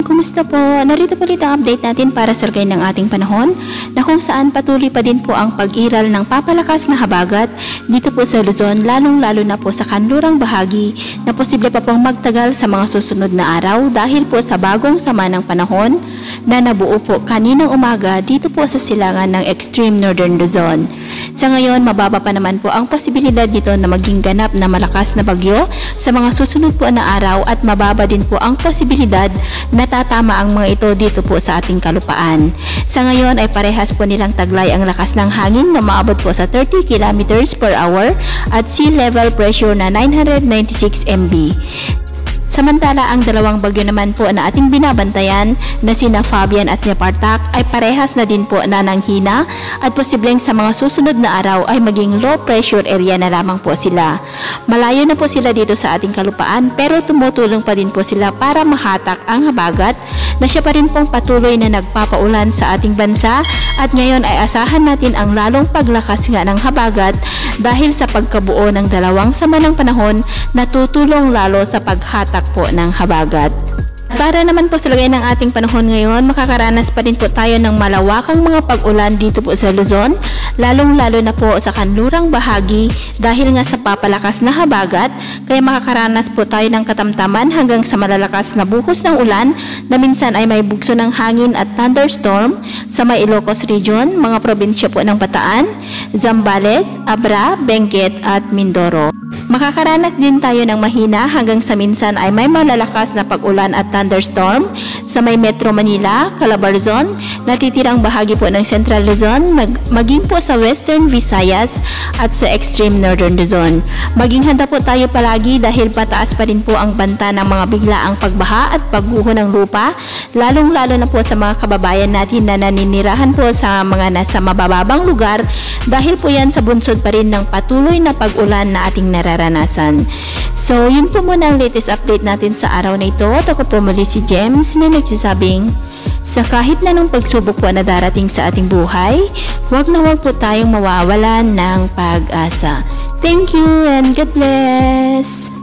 kumusta po? Narito po ulit ang update natin para sa lagay ng ating panahon na kung saan patuloy pa din po ang pag-iral ng papalakas na habagat dito po sa Luzon, lalong-lalo na po sa kanlurang bahagi na posible pa pong magtagal sa mga susunod na araw dahil po sa bagong sama ng panahon na nabuo po kaninang umaga dito po sa silangan ng extreme northern Luzon. Sa ngayon, mababa pa naman po ang posibilidad nito na maging ganap na malakas na bagyo sa mga susunod po na araw at mababa din po ang posibilidad natatama ang mga ito dito po sa ating kalupaan. Sa ngayon ay parehas po nilang taglay ang lakas ng hangin na maabot po sa 30 kilometers per hour at sea level pressure na 996 MB. Samantala, ang dalawang bagyo naman po na ating binabantayan na sina Fabian at Nepartak ay parehas na din po na nanghina at posibleng sa mga susunod na araw ay maging low pressure area na lamang po sila. Malayo na po sila dito sa ating kalupaan pero tumutulong pa din po sila para mahatak ang habagat na siya pa rin pong patuloy na nagpapaulan sa ating bansa at ngayon ay asahan natin ang lalong paglakas nga ng habagat dahil sa pagkabuo ng dalawang sama ng panahon na tutulong lalo sa paghatak po ng habagat. Para naman po sa lagay ng ating panahon ngayon, makakaranas pa rin po tayo ng malawakang mga pag-ulan dito po sa Luzon, lalong-lalo na po sa kanlurang bahagi dahil nga sa papalakas na habagat, kaya makakaranas po tayo ng katamtaman hanggang sa malalakas na buhos ng ulan na minsan ay may bugso ng hangin at thunderstorm sa may Ilocos Region, mga probinsya po ng Bataan, Zambales, Abra, Benguet at Mindoro. Makakaranas din tayo ng mahina hanggang sa minsan ay may malalakas na pag-ulan at thunderstorm sa may Metro Manila, Calabarzon, natitirang bahagi po ng Central Luzon, maging po sa Western Visayas at sa Extreme Northern Luzon. Maging handa po tayo palagi dahil pataas pa rin po ang banta ng mga biglaang pagbaha at pagguho ng lupa, lalong-lalo na po sa mga kababayan natin na naninirahan po sa mga nasa mabababang lugar dahil po yan sa bunsod pa rin ng patuloy na pag-ulan na ating nararanasan. So, yun po muna ang latest update natin sa araw na ito. Ako po muli si James na nagsasabing, sa kahit na nung pagsubok po na darating sa ating buhay, huwag na huwag po tayong mawawalan ng pag-asa. Thank you and God bless!